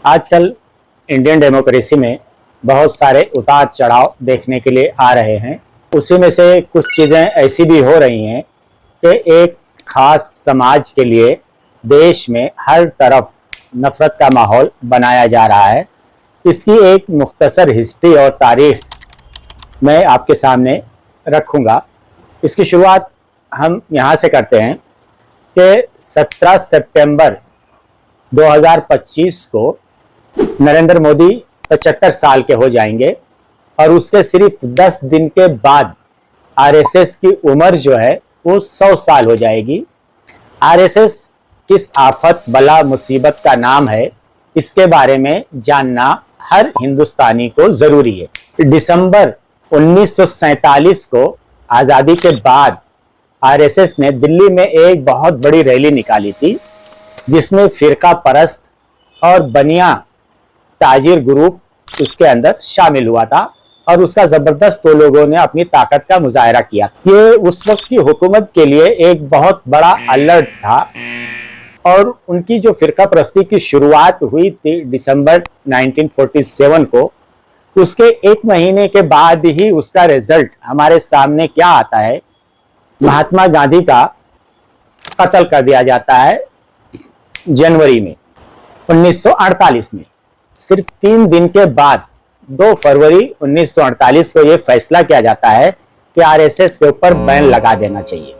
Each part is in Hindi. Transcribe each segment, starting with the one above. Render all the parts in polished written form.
आजकल इंडियन डेमोक्रेसी में बहुत सारे उतार चढ़ाव देखने के लिए आ रहे हैं। उसी में से कुछ चीज़ें ऐसी भी हो रही हैं कि एक खास समाज के लिए देश में हर तरफ नफरत का माहौल बनाया जा रहा है। इसकी एक मुख्तसर हिस्ट्री और तारीख मैं आपके सामने रखूँगा। इसकी शुरुआत हम यहाँ से करते हैं कि 17 सितंबर 2025 को नरेंद्र मोदी 75 साल के हो जाएंगे और उसके सिर्फ 10 दिन के बाद आरएसएस की उम्र जो है वो 100 साल हो जाएगी। आरएसएस किस आफत बला मुसीबत का नाम है, इसके बारे में जानना हर हिंदुस्तानी को जरूरी है। दिसंबर 1947 को आज़ादी के बाद आरएसएस ने दिल्ली में एक बहुत बड़ी रैली निकाली थी, जिसमें फिरका परस्त और बनिया ताजिर ग्रुप उसके अंदर शामिल हुआ था और उसका जबरदस्त वो लोगों ने अपनी ताकत का मुजाहरा किया। ये उस वक्त की हुकूमत के लिए एक बहुत बड़ा अलर्ट था और उनकी जो फिरका परस्ती की शुरुआत हुई थी दिसंबर 1947 को, उसके एक महीने के बाद ही उसका रिजल्ट हमारे सामने क्या आता है। महात्मा गांधी का कत्ल कर दिया जाता है जनवरी में 1948 में। सिर्फ 3 दिन के बाद 2 फरवरी 1948 को यह फैसला किया जाता है कि आरएसएस के ऊपर बैन लगा देना चाहिए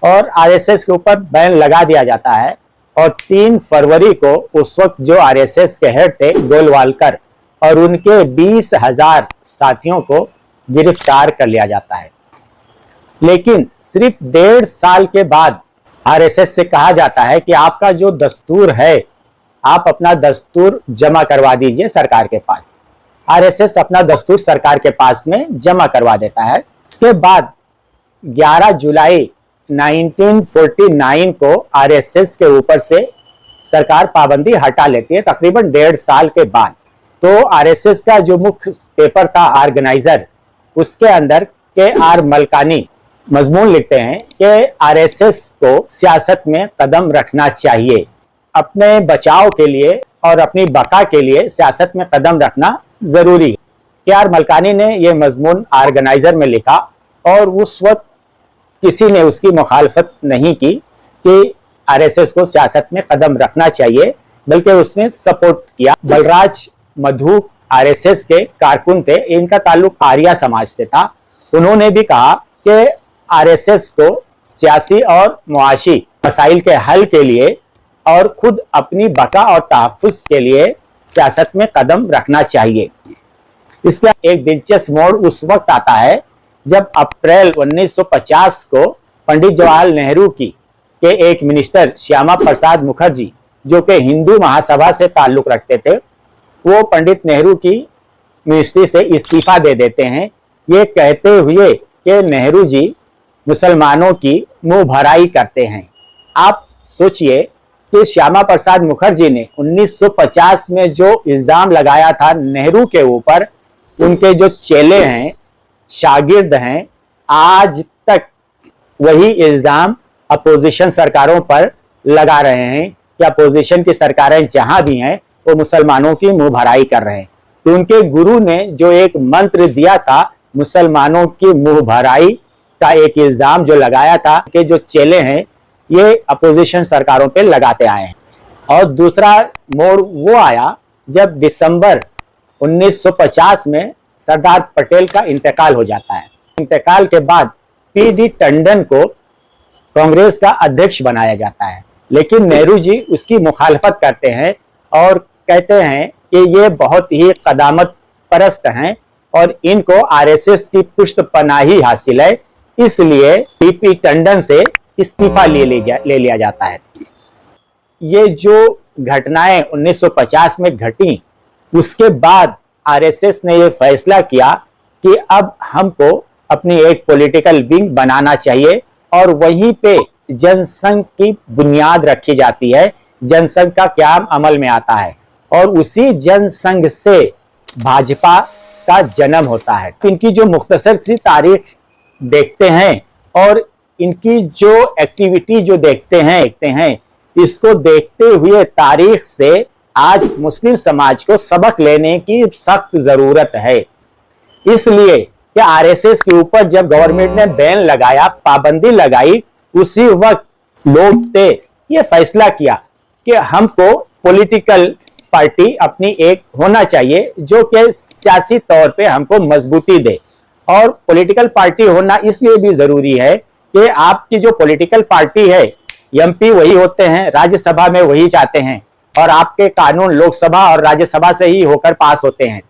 और आरएसएस के ऊपर बैन लगा दिया जाता है। और 3 फरवरी को उस वक्त जो आरएसएस के हेड थे गोलवालकर और उनके 20,000 साथियों को गिरफ्तार कर लिया जाता है। लेकिन सिर्फ 1.5 साल के बाद आरएसएस से कहा जाता है कि आपका जो दस्तूर है, आप अपना दस्तूर जमा करवा दीजिए सरकार के पास। आरएसएस अपना दस्तूर सरकार के पास में जमा करवा देता है। इसके बाद 11 जुलाई 1949 को आरएसएस के ऊपर से सरकार पाबंदी हटा लेती है, तकरीबन 1.5 साल के बाद। तो आरएसएस का जो मुख्य पेपर था ऑर्गेनाइजर, उसके अंदर के.आर. मलकानी मजमून लिखते हैं कि आरएसएस को सियासत में कदम रखना चाहिए, अपने बचाव के लिए और अपनी बका के लिए सियासत में कदम रखना जरूरी है। के.आर. मलकानी ने यह मजमून ऑर्गेनाइजर में लिखा और उस वक्त किसी ने उसकी मुखालफत नहीं की कि आरएसएस को सियासत में कदम रखना चाहिए, बल्कि उसने सपोर्ट किया। बलराज मधु आरएसएस के कारकुन थे, इनका ताल्लुक आर्या समाज से था। उन्होंने भी कहा कि आरएसएस को सियासी और मुआशी मसाइल के हल के लिए और खुद अपनी बका और तहफ़्फ़ुज़ के लिए सियासत में कदम रखना चाहिए। इसका एक दिलचस्प मोड़ उस वक्त आता है जब अप्रैल 1950 को पंडित जवाहरलाल नेहरू के एक मिनिस्टर श्यामा प्रसाद मुखर्जी, जो कि हिंदू महासभा से ताल्लुक रखते थे, वो पंडित नेहरू की मिनिस्ट्री से इस्तीफा दे देते हैं, ये कहते हुए कि नेहरू जी मुसलमानों की मुंह भराई करते हैं। आप सोचिए कि श्यामा प्रसाद मुखर्जी ने 1950 में जो इल्ज़ाम लगाया था नेहरू के ऊपर, उनके जो चेले हैं, शागिर्द हैं, आज तक वही इल्ज़ाम अपोजिशन सरकारों पर लगा रहे हैं कि अपोजिशन की सरकारें जहां भी हैं वो मुसलमानों की मुंह भराई कर रहे हैं। तो उनके गुरु ने जो एक मंत्र दिया था मुसलमानों की मुंह भराई का, एक इल्ज़ाम जो लगाया था कि जो चेले हैं ये अपोजिशन सरकारों पे लगाते आए हैं। और दूसरा मोड़ वो आया जब दिसंबर 1950 में सरदार पटेल का इंतकाल हो जाता है। इंतकाल के बाद पी.डी. टंडन को कांग्रेस का अध्यक्ष बनाया जाता है, लेकिन नेहरू जी उसकी मुखालफत करते हैं और कहते हैं कि ये बहुत ही कदामत परस्त हैं और इनको आरएसएस की पुष्टपनाही हासिल है, इसलिए पी.पी. टंडन से इस्तीफा ले लिया जाता है। ये जो घटनाएं 1950 में घटी, उसके बाद आरएसएस ने यह फैसला किया कि अब हमको अपनी एक पॉलिटिकल विंग बनाना चाहिए और वहीं पे जनसंघ की बुनियाद रखी जाती है। जनसंघ का क्याम अमल में आता है और उसी जनसंघ से भाजपा का जन्म होता है। इनकी जो मुख्तसर सी तारीख देखते हैं और इनकी जो एक्टिविटी जो देखते हैं, इसको देखते हुए तारीख से आज मुस्लिम समाज को सबक लेने की सख्त जरूरत है। इसलिए कि आरएसएस के ऊपर जब गवर्नमेंट ने बैन लगाया, पाबंदी लगाई, उसी वक्त लोग थे ये फैसला किया कि हमको पॉलिटिकल पार्टी अपनी एक होना चाहिए जो कि सियासी तौर पे हमको मजबूती दे। और पॉलिटिकल पार्टी होना इसलिए भी जरूरी है कि आपकी जो पॉलिटिकल पार्टी है, एमपी वही होते हैं, राज्यसभा में वही जाते हैं, और आपके कानून लोकसभा और राज्यसभा से ही होकर पास होते हैं।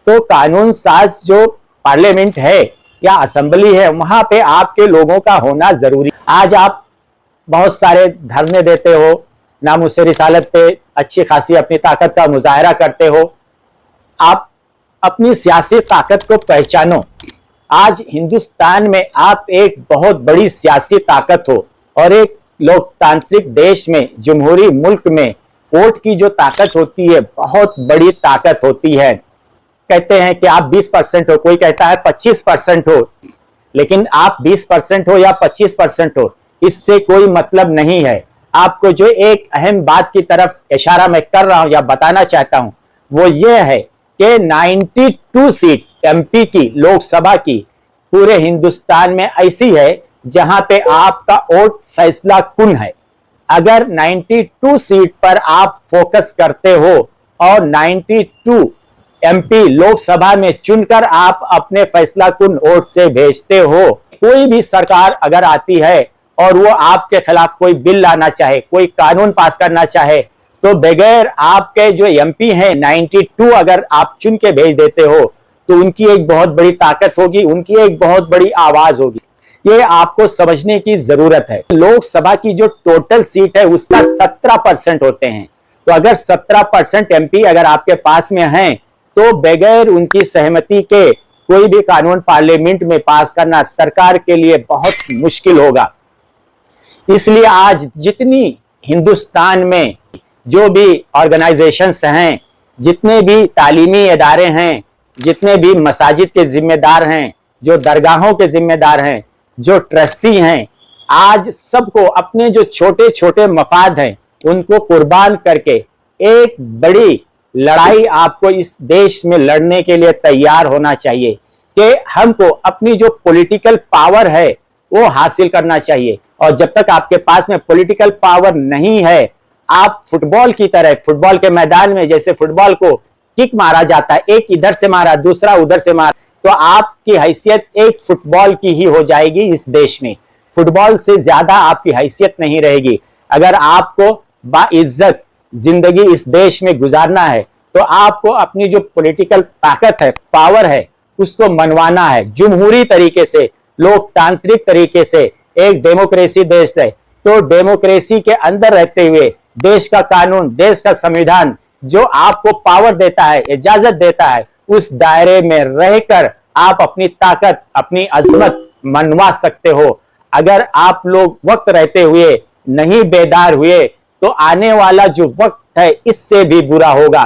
तो कानून साज जो पार्लियामेंट है या असेंबली है, वहां पे आपके लोगों का होना जरूरी। आज आप बहुत सारे धरने देते हो, नामुझसे रिसालत पे अच्छी खासी अपनी ताकत का मुजाहरा करते हो। आप अपनी सियासी ताकत को पहचानो। आज हिंदुस्तान में आप एक बहुत बड़ी सियासी ताकत हो, और एक लोकतांत्रिक देश में, जमहूरी मुल्क में वोट की जो ताकत होती है बहुत बड़ी ताकत होती है। कहते हैं कि आप 20% हो, कोई कहता है 25% हो, लेकिन आप 20% हो या 25% हो, इससे कोई मतलब नहीं है। आपको जो एक अहम बात की तरफ इशारा मैं कर रहा हूं या बताना चाहता हूं, वो ये है कि 92 सीट एमपी की, लोकसभा की, पूरे हिंदुस्तान में ऐसी है जहां पे आपका वोट फैसला कुन है। अगर 92 सीट पर आप फोकस करते हो और 92 एमपी लोकसभा में चुनकर आप अपने फैसला कुन वोट से भेजते हो, कोई भी सरकार अगर आती है और वो आपके खिलाफ कोई बिल लाना चाहे, कोई कानून पास करना चाहे, तो बगैर आपके जो एमपी हैं 92 अगर आप चुन के भेज देते हो, तो उनकी एक बहुत बड़ी ताकत होगी, उनकी एक बहुत बड़ी आवाज होगी। ये आपको समझने की जरूरत है। लोकसभा की जो टोटल सीट है उसका 17% होते हैं। तो अगर 17% एमपी अगर आपके पास में हैं, तो बगैर उनकी सहमति के कोई भी कानून पार्लियामेंट में पास करना सरकार के लिए बहुत मुश्किल होगा। इसलिए आज जितनी हिंदुस्तान में जो भी ऑर्गेनाइजेशंस हैं, जितने भी तालीमी इदारे हैं, जितने भी मसाजिद के जिम्मेदार हैं, जो दरगाहों के जिम्मेदार हैं, जो ट्रस्टी हैं, आज सबको अपने जो छोटे छोटे मफाद हैं उनको कुर्बान करके एक बड़ी लड़ाई आपको इस देश में लड़ने के लिए तैयार होना चाहिए कि हमको अपनी जो पॉलिटिकल पावर है वो हासिल करना चाहिए। और जब तक आपके पास में पॉलिटिकल पावर नहीं है, आप फुटबॉल की तरह, फुटबॉल के मैदान में जैसे फुटबॉल को किक मारा जाता है, एक इधर से मारा दूसरा उधर से मारा, तो आपकी हैसियत एक फुटबॉल की ही हो जाएगी। इस देश में फुटबॉल से ज्यादा आपकी हैसियत नहीं रहेगी। अगर आपको बाइज्जत जिंदगी इस देश में गुजारना है, तो आपको अपनी जो पॉलिटिकल ताकत है, पावर है, उसको मनवाना है जमहूरी तरीके से, लोकतांत्रिक तरीके से। एक डेमोक्रेसी देश है, तो डेमोक्रेसी के अंदर रहते हुए देश का कानून, देश का संविधान जो आपको पावर देता है, इजाजत देता है, उस दायरे में रहकर आप अपनी ताकत, अपनी अजमत मनवा सकते हो। अगर आप लोग वक्त रहते हुए नहीं बेदार हुए, तो आने वाला जो वक्त है इससे भी बुरा होगा।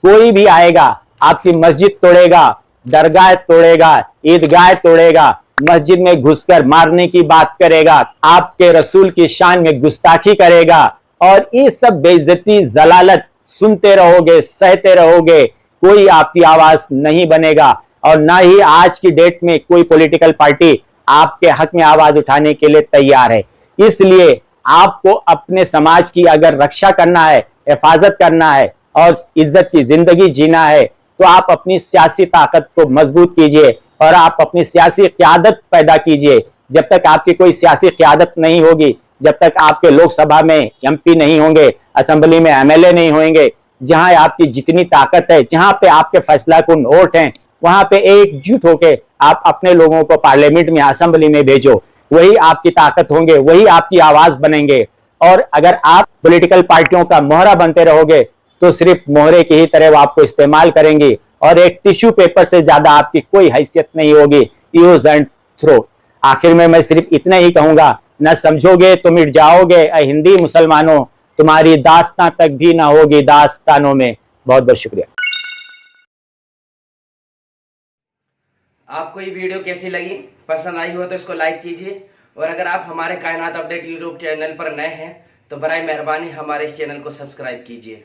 कोई भी आएगा, आपकी मस्जिद तोड़ेगा, दरगाह तोड़ेगा, ईदगाह तोड़ेगा, मस्जिद में घुसकर मारने की बात करेगा, आपके रसूल की शान में गुस्ताखी करेगा, और ये सब बेइज्जती, जलालत सुनते रहोगे, सहते रहोगे, कोई आपकी आवाज नहीं बनेगा। और ना ही आज की डेट में कोई पॉलिटिकल पार्टी आपके हक में आवाज उठाने के लिए तैयार है। इसलिए आपको अपने समाज की अगर रक्षा करना है, हिफाजत करना है और इज्जत की जिंदगी जीना है, तो आप अपनी सियासी ताकत को मजबूत कीजिए और आप अपनी सियासी क़यादत पैदा कीजिए। जब तक आपकी कोई सियासी क़यादत नहीं होगी, जब तक आपके लोकसभा में एमपी नहीं होंगे, असेंबली में एमएलए नहीं होंगे, जहां आपकी जितनी ताकत है, जहां पे आपके फैसला कुन वोट हैं, वहां पे एकजुट होकर आप अपने लोगों को पार्लियामेंट में, असेंबली में भेजो। वही आपकी ताकत होंगे, वही आपकी आवाज बनेंगे। और अगर आप पॉलिटिकल पार्टियों का मोहरा बनते रहोगे, तो सिर्फ मोहरे की ही तरह वो आपको इस्तेमाल करेंगे, और एक टिश्यू पेपर से ज्यादा आपकी कोई हैसियत नहीं होगी। Use and throw. आखिर में मैं सिर्फ इतना ही कहूंगा, न समझोगे तो मिट जाओगे ऐ हिंदी मुसलमानों, तुम्हारी दास्तां तक भी ना होगी दास्तानों में। बहुत बहुत शुक्रिया। आपको ये वीडियो कैसी लगी, पसंद आई हो तो इसको लाइक कीजिए, और अगर आप हमारे कायनात अपडेट यूट्यूब चैनल पर नए हैं तो बराए मेहरबानी हमारे इस चैनल को सब्सक्राइब कीजिए।